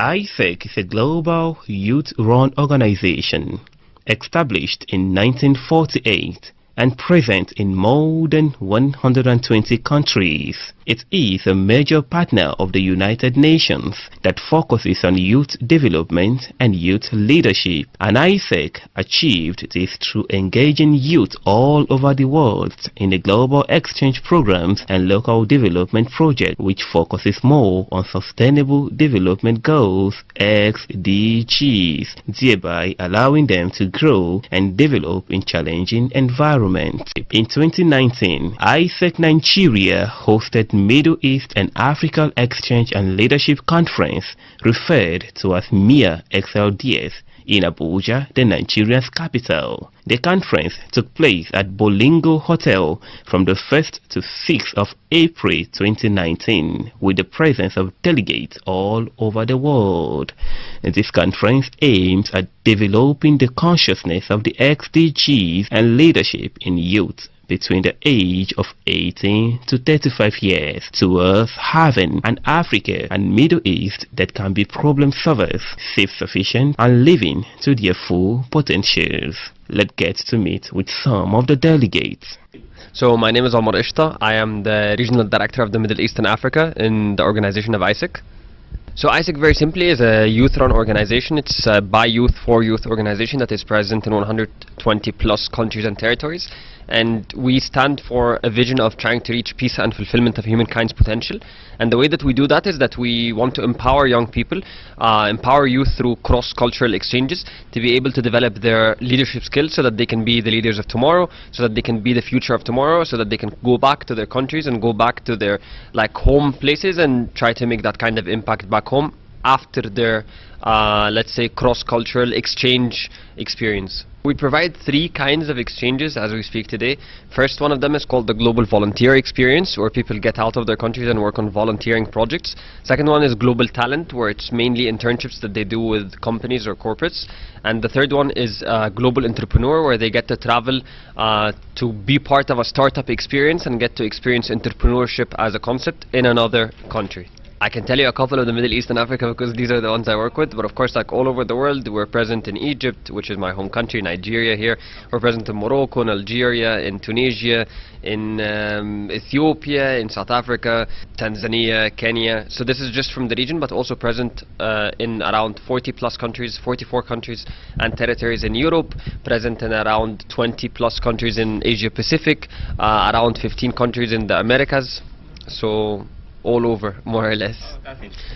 AIESEC is a global youth-run organization established in 1948 and present in more than 120 countries. It is a major partner of the United Nations that focuses on youth development and youth leadership, and AIESEC achieved this through engaging youth all over the world in the global exchange programs and local development projects, which focuses more on sustainable development goals (SDGs), thereby allowing them to grow and develop in challenging environments. In 2019, AIESEC Nigeria hosted Middle East and Africa Exchange and Leadership Conference, referred to as MIA XLDS, in Abuja, the Nigerian capital. The conference took place at Bolingo Hotel from the 1st to 6th of April 2019, with the presence of delegates all over the world. This conference aims at developing the consciousness of the SDGs and leadership in youth between the age of 18 to 35 years towards having an Africa and Middle East that can be problem solvers, self-sufficient, and living to their full potentials. Let's get to meet with some of the delegates. So my name is Omar Ishta. I am the Regional Director of the Middle East and Africa in the organization of AIESEC. So AIESEC, very simply, is a youth-run organization. It's a by youth for youth organization that is present in 120 plus countries and territories, and we stand for a vision of trying to reach peace and fulfillment of humankind's potential. And the way that we do that is that we want to empower young people, empower youth through cross-cultural exchanges to be able to develop their leadership skills so that they can be the leaders of tomorrow, so that they can be the future of tomorrow, so that they can go back to their countries and go back to their home places and try to make that kind of impact back home after their let's say cross-cultural exchange experience. We provide three kinds of exchanges as we speak today. First one of them is called the Global Volunteer Experience, where people get out of their countries and work on volunteering projects. Second one is Global Talent, where it's mainly internships that they do with companies or corporates. And the third one is Global Entrepreneur, where they get to travel to be part of a startup experience and get to experience entrepreneurship as a concept in another country. I can tell you a couple of the Middle East and Africa because these are the ones I work with, but of course, like all over the world, we're present in Egypt, which is my home country, Nigeria here. We're present in Morocco, in Algeria, in Tunisia, in Ethiopia, in South Africa, Tanzania, Kenya. So this is just from the region, but also present in around 40 plus countries, 44 countries and territories in Europe, present in around 20 plus countries in Asia Pacific, around 15 countries in the Americas. So all over, more or less.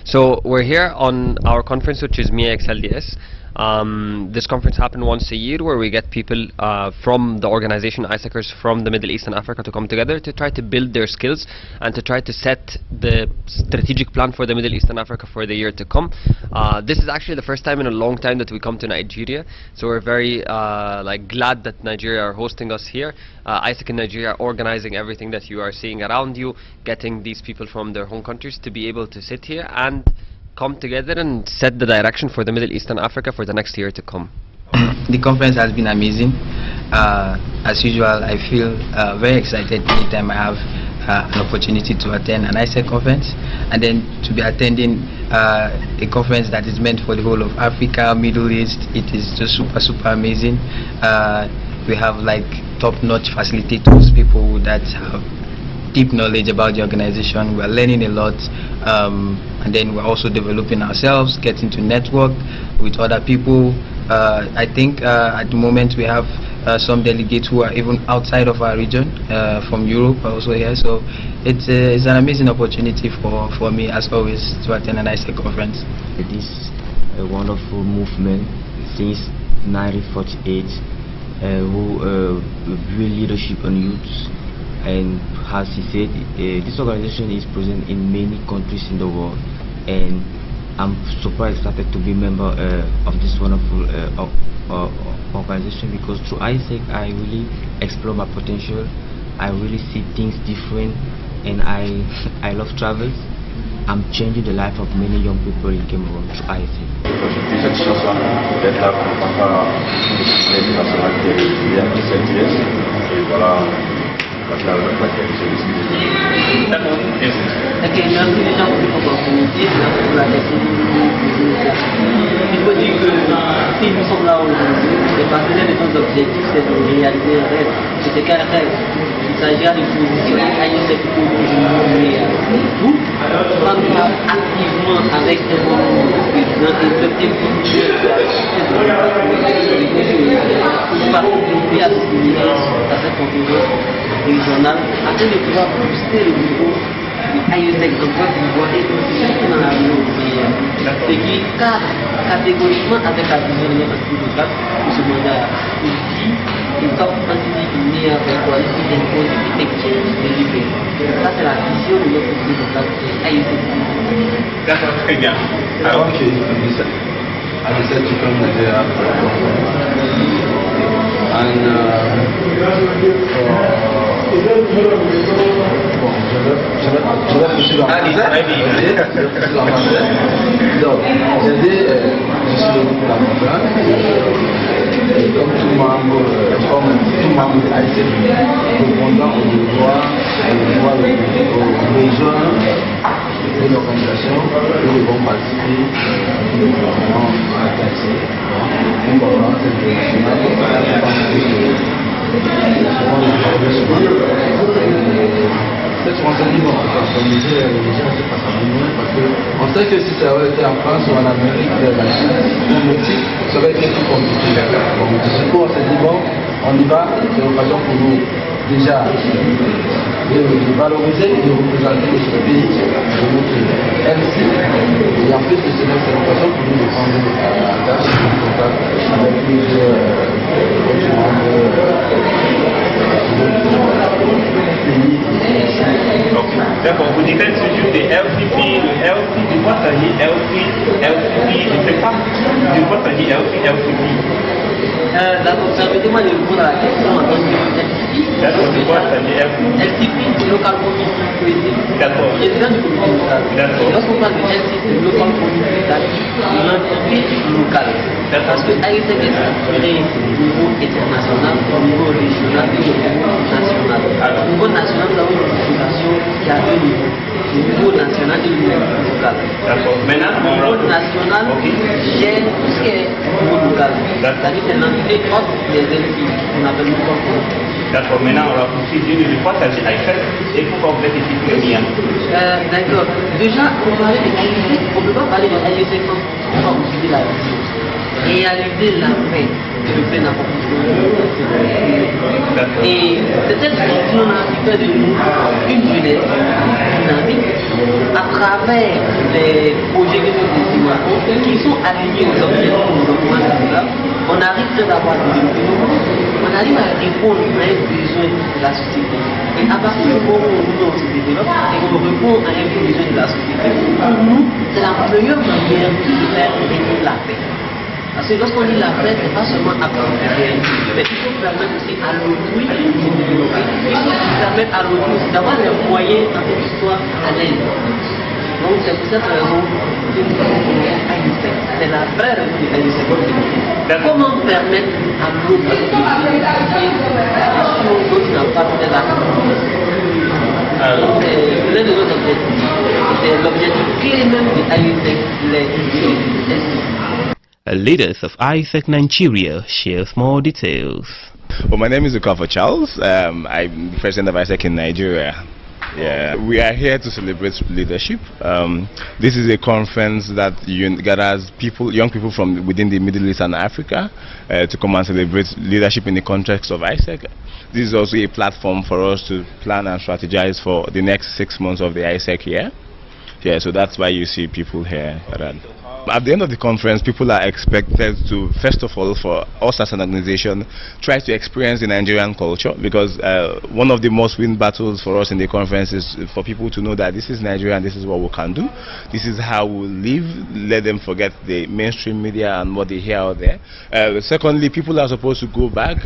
So we're here on our conference, which is MIA XLDS. This conference happens once a year, where we get people from the organization, AIESECers from the Middle East and Africa, to come together to try to build their skills and to try to set the strategic plan for the Middle East and Africa for the year to come. This is actually the first time in a long time that we come to Nigeria, so we're very glad that Nigeria are hosting us here. AIESEC in Nigeria are organizing everything that you are seeing around you, getting these people from their home countries to be able to sit here and come together and set the direction for the Middle East and Africa for the next year to come. The conference has been amazing. As usual, I feel very excited anytime I have an opportunity to attend an AIESEC conference, and then to be attending a conference that is meant for the whole of Africa, Middle East. It is just super amazing. We have top-notch facilitators, people that have deep knowledge about the organization. We're learning a lot, and then we're also developing ourselves, getting to network with other people. I think at the moment we have some delegates who are even outside of our region, from Europe also here, so it's an amazing opportunity for me, as always, to attend an AIESEC conference. It is a wonderful movement since 1948 who build leadership on youth. And as he said, this organization is present in many countries in the world, and I'm super excited to be a member of this wonderful organization, because through AIESEC I really explore my potential. I really see things different, and I love travel. I'm changing the life of many young people in Cameroon through AIESEC. D'accord. Ok, j'ai un peu déjà pour communauté, la question il faut dire que si nous sommes là aujourd'hui, c'est parce que l'un de nos objectifs, c'est de réaliser un rêve. C'est qu'un rêve. Il s'agira de positionner AIESEC pour réaliser tout, prendre activement avec un président et l'objectif participer à cette conférence régionale afin de pouvoir booster le niveau AIESEC en Côte d'Ivoire et surtout dans la région européenne. Ce qui cadre catégoriquement avec la vision de notre locale pour ce mandat ici, une top anti-discriminée avec quoi il impose et exchange des libérés. Ça, c'est la vision de notre locale AIESEC. D'accord, très bien. Alors, ok, AIESEC, tu peux me dire je vais pousser la donc, je suis le conférence et comme tout membre de AIESEC répondant aux devoirs aux besoins de l'organisation, nous devons participer à une conférence cette renseignement, comme disait les gens, c'est pas ça parce qu'on sait que si ça avait été en France ou en Amérique, la motif serait été plus compliqué. Donc, du coup, on s'est dit, bon, on y va, c'est l'occasion pour nous déjà de valoriser et de représenter ce pays de notre MC. Et en plus, c'est l'occasion pour nous de prendre un contact avec plusieurs D'accord, vous dites toujours des LCP, le LCP, de quoi s'agit LCP, je ne sais pas, de quoi s'agit LCP. D'accord, permettez-moi de répondre à la question en tant que LCP. D'accord, de quoi s'agit LCP, c'est Local Community. D'accord. Président du comité local. D'accord. Lorsqu'on parle de LCP, c'est Local Community, c'est l'entité locale. Parce que AIESEC est structuré au niveau international, au niveau régional et au niveau national. Au niveau national, nous avons une population qui a deux niveaux. Le niveau national et le niveau local. D'accord. Maintenant, le niveau national gère tout ce qui est au niveau local. C'est-à-dire que c'est l'entité haute des LCP qu'on appelle le corps. D'accord, maintenant on va poursuivre de quoi s'agit AIESEC et pourquoi vous êtes ici pour le lien. D'accord. Déjà, pour parler de AIESEC, on ne peut pas parler de AIESEC sans oublier la vision. Réaliser la paix, le plein accomplissement. Et c'est cette vision-là qui fait de nous une jeunesse dynamique à travers les projets que nous développons qui sont alignés aux objectifs du développement durable. On arrive très d'abord à développer nos mondes, on arrive à répondre aux besoins de la société. Et à partir du moment où nous on se développe et qu'on répond à un besoin de la société, pour nous, c'est la meilleure manière de faire régner la paix. Parce que lorsqu'on dit la paix, ce n'est pas seulement apprendre à faire, mais il faut permettre aussi à l'autrui de se développer. Il faut permettre à l'autrui aussi d'avoir des moyens dans cette histoire à l'aise. Donc c'est pour cette raison que nous avons commencé à AIESEC. C'est la vraie raison de AIESEC. Comment permettre à l'autre de développer la question dont il n'a pas de la communauté. Donc c'est l'un de nos objectifs. C'est l'objectif clé même de AIESEC, les SDGs. Leaders of AIESEC Nigeria shares more details. Well, my name is Okafor Charles. I'm the president of AIESEC in Nigeria. Yeah, we are here to celebrate leadership. This is a conference that gathers young people from within the Middle East and Africa to come and celebrate leadership in the context of AIESEC. This is also a platform for us to plan and strategize for the next 6 months of the AIESEC year. Yeah, so that's why you see people here around. At the end of the conference, people are expected to, first of all, for us as an organization, try to experience the Nigerian culture, because one of the most win battles for us in the conference is for people to know that this is Nigeria and this is what we can do. This is how we live. Let them forget the mainstream media and what they hear out there. Secondly, people are supposed to go back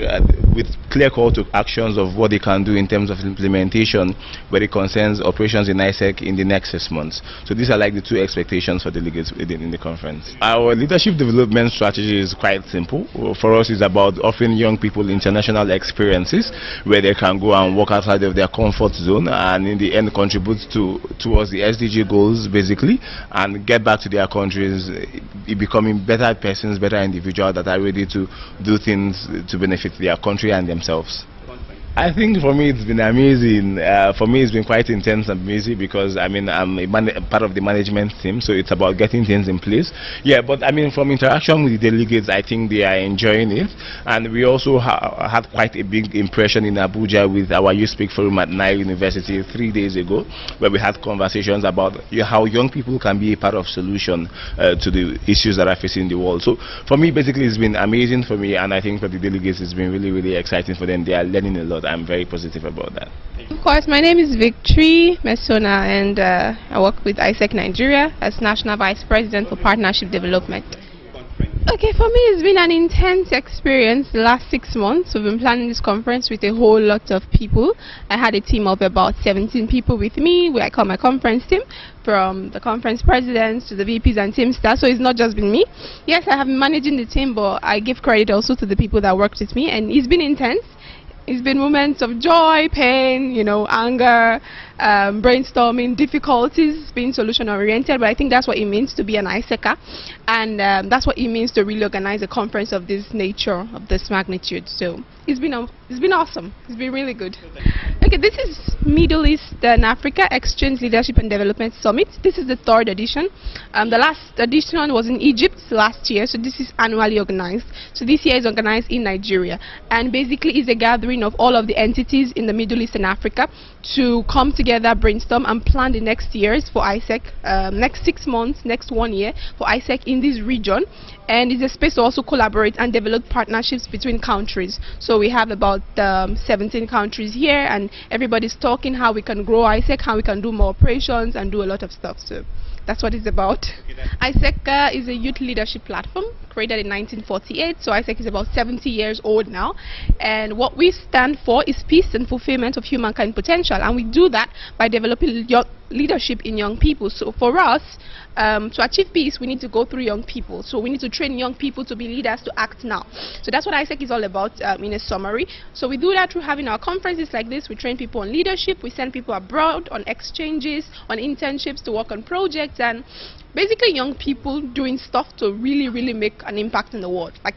with clear call to actions of what they can do in terms of implementation where it concerns operations in AIESEC in the next 6 months. So these are like the two expectations for delegates in the conference. conference. Our leadership development strategy is quite simple. For us, it's about offering young people international experiences where they can go and work outside of their comfort zone and in the end contribute towards the SDG goals basically, and get back to their countries becoming better persons, better individuals that are ready to do things to benefit their country and themselves. I think for me it's been amazing. For me it's been quite intense and busy because I mean I'm part of the management team, so it's about getting things in place. Yeah, but I mean from interaction with the delegates, I think they are enjoying it, and we also had quite a big impression in Abuja with our Youth Speak Forum at Nile University 3 days ago, where we had conversations about how young people can be a part of solution to the issues that are facing the world. So for me, basically, it's been amazing for me, and I think for the delegates, it's been really, really exciting for them. They are learning a lot. I'm very positive about that. Of course, my name is Victory Mesona, and I work with AIESEC Nigeria as National Vice President for Partnership Development. Okay, for me it's been an intense experience the last 6 months. We've been planning this conference with a whole lot of people. I had a team of about 17 people with me, where I call my conference team, from the conference presidents to the VPs and team staff, so it's not just been me. Yes, I have been managing the team, but I give credit also to the people that worked with me, and it's been intense. It's been moments of joy, pain, you know, anger, brainstorming, difficulties, being solution-oriented, but I think that's what it means to be an AIESECer, and that's what it means to really organize a conference of this nature, of this magnitude. So it's been awesome. It's been really good. Okay, this is Middle East and Africa Exchange Leadership and Development Summit. This is the 3rd edition. The last edition was in Egypt last year, so this is annually organized. So this year is organized in Nigeria, and basically is a gathering of all of the entities in the Middle East and Africa to come together, brainstorm, and plan the next years for AIESEC, next 6 months, next 1 year for AIESEC in this region. And it's a space to also collaborate and develop partnerships between countries. So we have about 17 countries here, and everybody's talking how we can grow AIESEC, how we can do more operations and do a lot of stuff. So that's what it's about. AIESEC is a youth leadership platform created in 1948, so AIESEC is about 70 years old now, and what we stand for is peace and fulfillment of humankind potential, and we do that by developing leadership in young people. So for us, to achieve peace, we need to go through young people, so we need to train young people to be leaders, to act now. So that's what AIESEC is all about, in a summary. So we do that through having our conferences like this. We train people on leadership, we send people abroad on exchanges, on internships, to work on projects, and basically young people doing stuff to really make an impact in the world. Like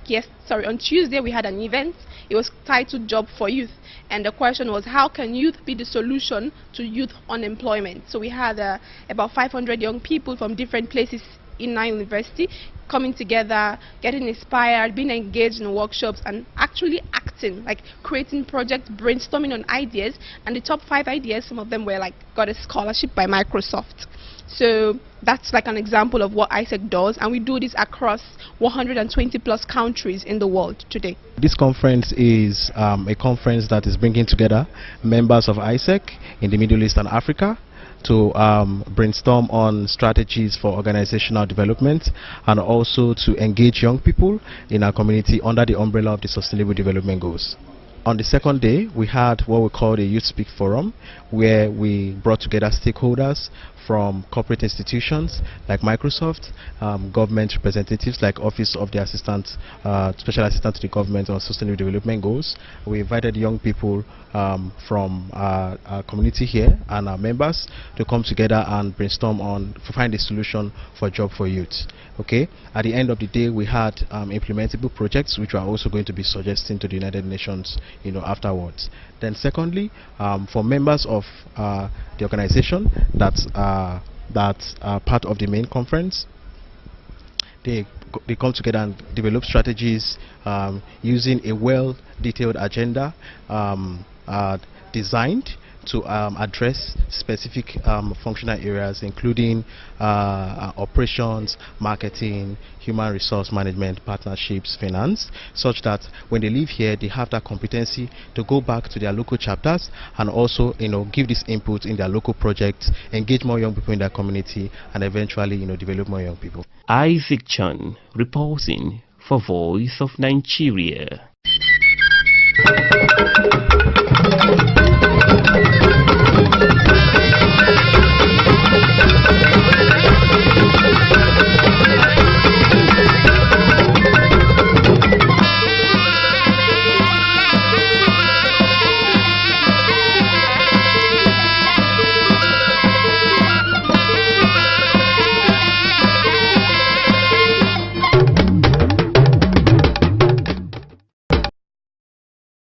on Tuesday we had an event. It was titled Job for Youth, and the question was, how can youth be the solution to youth unemployment? So we had about 500 young people from different places in Nile University coming together, getting inspired, being engaged in workshops, and actually acting, like creating projects, brainstorming on ideas. And the top 5 ideas, some of them were like got a scholarship by Microsoft. So that's like an example of what AIESEC does, and we do this across 120 plus countries in the world today. This conference is a conference that is bringing together members of AIESEC in the Middle East and Africa to brainstorm on strategies for organizational development, and also to engage young people in our community under the umbrella of the Sustainable Development Goals. On the 2nd day, we had what we call the Youth Speak Forum, where we brought together stakeholders from corporate institutions like Microsoft, government representatives like Office of the Special Assistant to the Government on Sustainable Development Goals. We invited young people from our community here and our members to come together and brainstorm to find a solution for Job for Youth. Okay. At the end of the day, we had implementable projects which we are also going to be suggesting to the United Nations, afterwards. Then secondly, for members of the organization that are part of the main conference, they come together and develop strategies using a well-detailed agenda designed to address specific functional areas, including operations, marketing, human resource management, partnerships, finance, such that when they leave here, they have that competency to go back to their local chapters and also, give this input in their local projects, engage more young people in their community, and eventually, develop more young people. Isaac Chan reporting for Voice of Nigeria.